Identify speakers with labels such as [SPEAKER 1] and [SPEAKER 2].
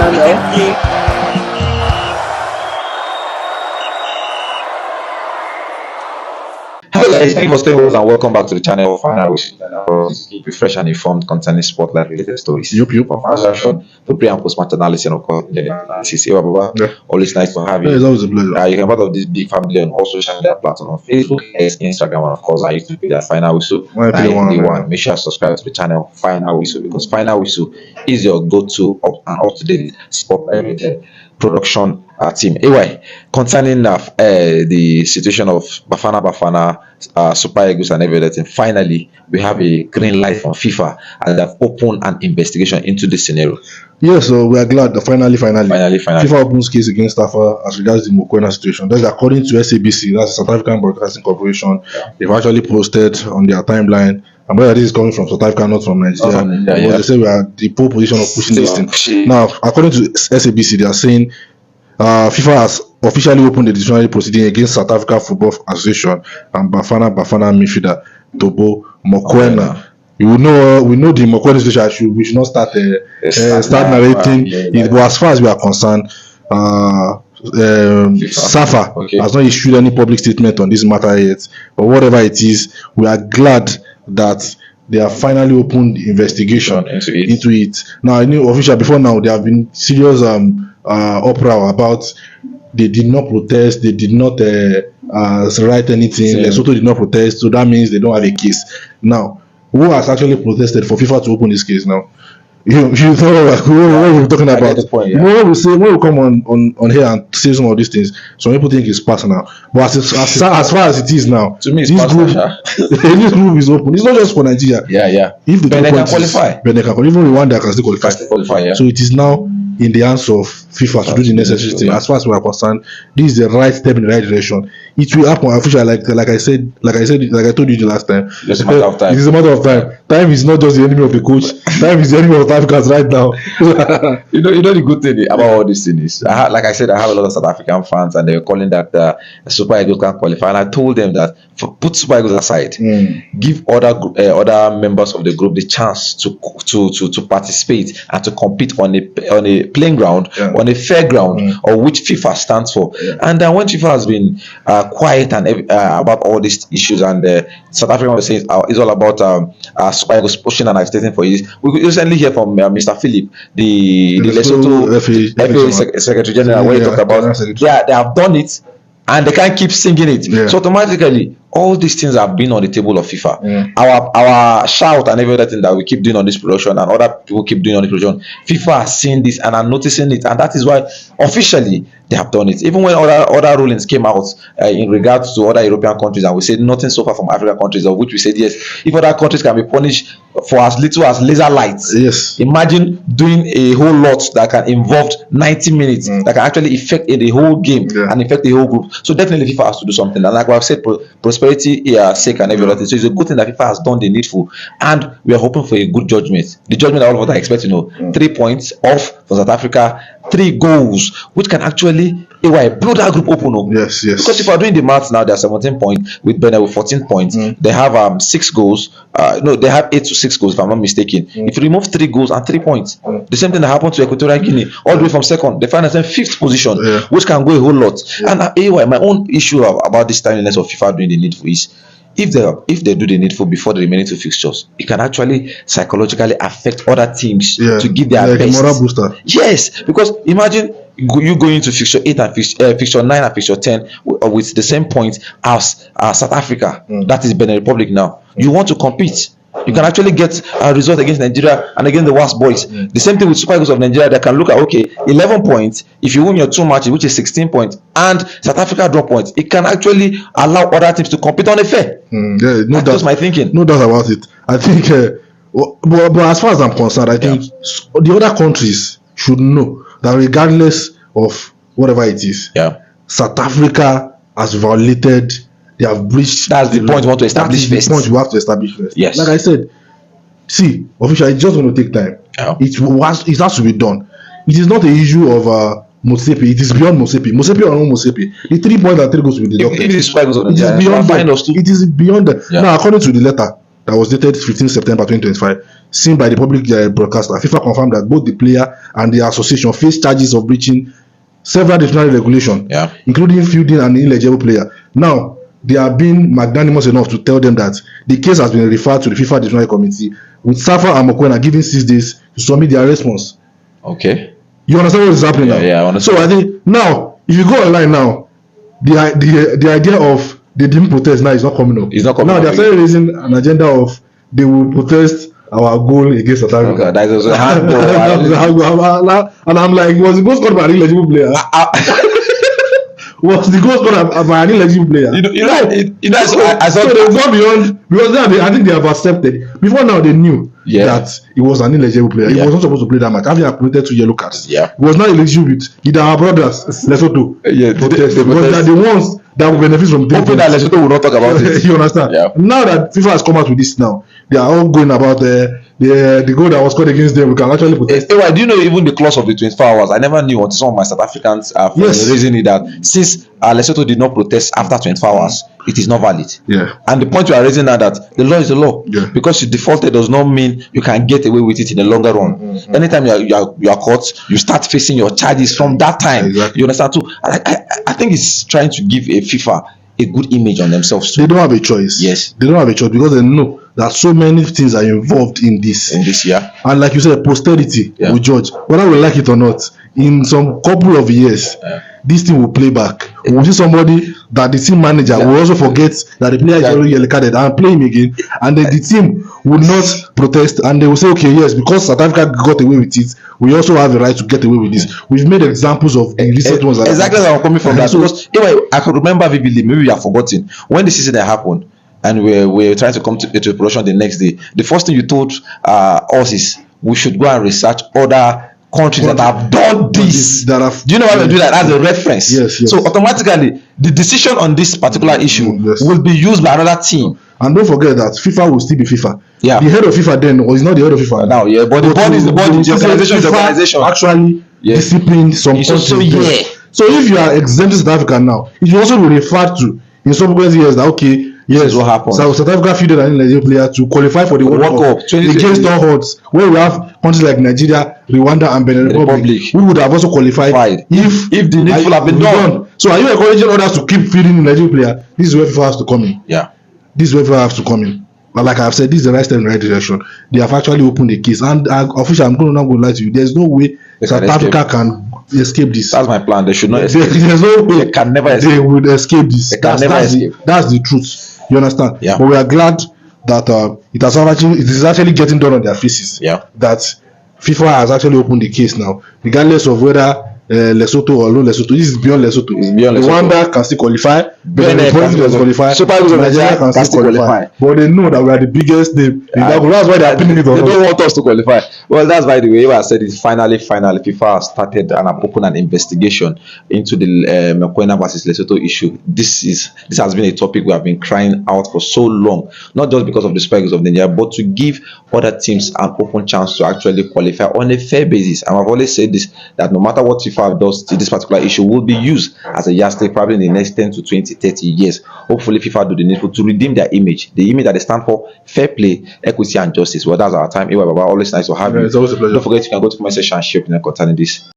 [SPEAKER 1] channel.
[SPEAKER 2] Hello guys, thank you for staying with us and welcome back to the channel. Final wish to keep you fresh and informed concerning spotlight related stories. Of for pre and post match analysis and of course analysis. Always nice to have you.
[SPEAKER 3] Yeah, it's always a pleasure.
[SPEAKER 2] You can be part of this big family on all social media platforms on Facebook, X, Instagram, and of course our YouTube page at Final Whistle. Make sure you subscribe to the channel Final Whistle because Final Whistle is your go-to up-to-date spotlight related production team. Anyway, concerning the situation of Bafana, Super Eagles and everything, finally we have a green light from FIFA and they've opened an investigation into this scenario.
[SPEAKER 3] Yes, so we are glad that finally,
[SPEAKER 2] Finally.
[SPEAKER 3] FIFA opens case against Tafa as regards the Mokoena situation. That's according to SABC, that's the South African Broadcasting Corporation. They've actually posted on their timeline. And whether this is coming from South Africa, not from Nigeria, because they say we are the pole position of pushing this thing. Now, according to SABC, they are saying FIFA has officially opened the disciplinary proceeding against South Africa Football Association and Bafana midfielder Teboho Mokoena. We know the Mokoena situation. We should not start narrating it. But as far as we are concerned, SAFA has not issued any public statement on this matter yet. But whatever it is, we are glad that they have finally opened investigation into it. Now, I knew official before now there have been serious uproar about they did not protest, they did not write anything. Lesotho did not protest, so that means they don't have a case. Now, who has actually protested for FIFA to open this case now? You know what we're talking about. You know when we come on here and say some of these things, some people think it's personal. But as far as it is now,
[SPEAKER 2] to me,
[SPEAKER 3] this group is open. It's not just for Nigeria. If the
[SPEAKER 2] Benin can qualify.
[SPEAKER 3] Even Rwanda can still qualify. So it is now in the hands of FIFA to do the necessary thing. As far as we are concerned, this is the right step in the right direction. It will happen. Officially, like I told you the last time.
[SPEAKER 2] Just a matter of time.
[SPEAKER 3] It is a matter of time. Time is not just the enemy of the coach. Time is the enemy of South Africans right now.
[SPEAKER 2] you know the good thing about all these things. Like I said, I have a lot of South African fans, and they were calling that Super Eagles can qualify. And I told them that put Super Eagles aside, give other members of the group the chance to participate and to compete on a playing ground, on a fair ground, or which FIFA stands for. And when FIFA has been quiet and about all these issues, and South Africa was saying it's all about Super Eagles pushing and agitating for it. We recently hear from Mr. Philip, the Lesotho FA Secretary General, where he talked about they have done it and they can't keep singing it. So automatically, all these things have been on the table of FIFA. Our shout and everything that we keep doing on this production and other people keep doing on this production, FIFA has seen this and are noticing it, and that is why officially they have done it. Even when other rulings came out in regards to other European countries, and we said nothing so far from African countries, of which we said yes, if other countries can be punished for as little as laser lights, imagine doing a whole lot that can involve 90 minutes that can actually affect the whole game and affect the whole group. So definitely FIFA has to do something, and like I've said, prosperity sake and everything. So it's a good thing that FIFA has done the needful, and we are hoping for a good judgment. The judgment that all of us are expecting, 3 points off for South Africa, 3 goals, which can actually blow that group open.
[SPEAKER 3] Yes.
[SPEAKER 2] Because if we're doing the maths now, they are 17 points with Benin with 14 points. They have 6 goals. They have 8 to 6 goals, if I'm not mistaken. If you remove 3 goals and 3 points, the same thing that happened to Equatorial Guinea, all the way from second, they find themselves in 5th position, which can go a whole lot. And my own issue about this timeliness of FIFA doing the needful is, if they do the needful before the remaining 2 fixtures, it can actually psychologically affect other teams to give their best.
[SPEAKER 3] A moral booster.
[SPEAKER 2] Yes, because imagine you going into fixture 8 and fixture 9 and fixture 10 with the same points as South Africa. That is Benin Republic now. You want to compete. You can actually get a result against Nigeria and against the worst boys. The same thing with Super Eagles of Nigeria. They can look at 11 points. If you win your 2 matches, which is 16 points, and South Africa drop points, it can actually allow other teams to compete on a fair. That's my thinking.
[SPEAKER 3] No doubt about it. I think, but as far as I'm concerned, I think the other countries should know that regardless of whatever it is, South Africa has violated. They have breached.
[SPEAKER 2] That's the point you want to establish first.
[SPEAKER 3] That's the point you have to establish first.
[SPEAKER 2] Yes.
[SPEAKER 3] Like I said, see, officially, it's just going to take time. It has to be done. It is not the issue of Mosepe. It is beyond Mosepe. Mosepe or no Mosepe. The 3 points and 3 goals will be deducted.
[SPEAKER 2] It is beyond that.
[SPEAKER 3] It is beyond that. Now, according to the letter that was dated 15 September 2025, seen by the public broadcaster, FIFA confirmed that both the player and the association face charges of breaching several disciplinary regulations, including fielding an ineligible player. Now, they are being magnanimous enough to tell them that the case has been referred to the FIFA disciplinary committee, with Safa and Mokoena given 6 days to submit their response.
[SPEAKER 2] Okay.
[SPEAKER 3] You understand what is happening now?
[SPEAKER 2] Yeah, I understand.
[SPEAKER 3] So I think now, if you go online now, the idea of they didn't protest now is not coming up.
[SPEAKER 2] It's not coming
[SPEAKER 3] now
[SPEAKER 2] up.
[SPEAKER 3] Now they are starting raising an agenda of they will protest our goal against South Africa.
[SPEAKER 2] Okay, that is a handball.
[SPEAKER 3] And I'm like, was the goal scored by an illegible player? Was the goal scored by an illegible player?
[SPEAKER 2] So
[SPEAKER 3] they've gone beyond, because now I think they have accepted. Before now they knew that it was an illegible player. He was not supposed to play that match. Having accumulated 2 yellow cards. He was not eligible with either our brothers, Lesotho. Because they are the ones that will benefit from this.
[SPEAKER 2] Hoping that Lesotho will not talk about it.
[SPEAKER 3] You understand? Now that FIFA has come out with this now, they are all going about the goal that was scored against them. We can actually protest.
[SPEAKER 2] Do you know even the clause of the 24 hours? I never knew until some of my South Africans are raising it that since Lesotho did not protest after 24 hours, it is not valid. And the point you are raising now that the law is the law. Because you defaulted does not mean you can get away with it in the longer run. Anytime you are caught, you start facing your charges from that time. You understand too? I think it's trying to give a FIFA a good image on themselves too.
[SPEAKER 3] They don't have a choice.
[SPEAKER 2] Yes.
[SPEAKER 3] They don't have a choice because they know that so many things are involved in this. And like you said, posterity will judge. Whether we like it or not, in some couple of years, this thing will play back. We will see somebody that the team manager will also forget that the player is already yellow carded and play him again, and then the team will not protest, and they will say, okay, yes, because South Africa got away with it, we also have a right to get away with this. We've made examples of the recent ones.
[SPEAKER 2] Exactly where I'm coming from. That because anyway, I can remember vividly, maybe you have forgotten, when the season happened and we're trying to come to production the next day, the first thing you told us is we should go and research other countries that have done this. Do you know why we do that as a reference?
[SPEAKER 3] Yes.
[SPEAKER 2] So automatically the decision on this particular issue will be used by another team.
[SPEAKER 3] And don't forget that FIFA will still be FIFA. The head of FIFA then was not the head of FIFA
[SPEAKER 2] now. But the body is the body. The organization is the organization.
[SPEAKER 3] Actually disciplined some countries. So if you are exempting South Africa now, it will also be referred to in subsequent years that yes,
[SPEAKER 2] what happened.
[SPEAKER 3] So South Africa fielded an ineligible player to qualify for the World Cup against all odds, where we have countries like Nigeria, Rwanda, and Benin Republic who would have also qualified if the needful have been done. So are you encouraging others to keep feeding Nigerian player? This is where FIFA has to come in. This is where FIFA has to come in. But like I've said, this is the right step in the right direction. They have actually opened the case, and officially, I'm not going to lie to you. There's no way South Africa can escape this.
[SPEAKER 2] That's my plan. They should not escape.
[SPEAKER 3] There's no way
[SPEAKER 2] they can never escape.
[SPEAKER 3] They would escape this. That's the truth. You understand? But we are glad that it is actually getting done on their faces. That FIFA has actually opened the case now, regardless of whether Lesotho or no Lesotho. This is beyond Lesotho. Rwanda can still qualify. Benin can still qualify. Nigeria can still qualify. But they know that we are the biggest name. That's why they are pinning it on us.
[SPEAKER 2] They don't want us to qualify. Well, that's by the way. I said it finally, FIFA has started and have opened an investigation into the Mokoena versus Lesotho issue. This has been a topic we have been crying out for so long, not just because of the Super Eagles of Nigeria, but to give other teams an open chance to actually qualify on a fair basis. And I've always said this, that no matter what FIFA does to this particular issue will be used as a yardstick probably in the next 10 to 20, 30 years. Hopefully FIFA do the needful to redeem their image, the image that they stand for: fair play, equity, and justice. Well, that's our time. Baba, always nice to have you.
[SPEAKER 3] It's always a pleasure.
[SPEAKER 2] Don't forget you can go to my section and share your opinion concerning this.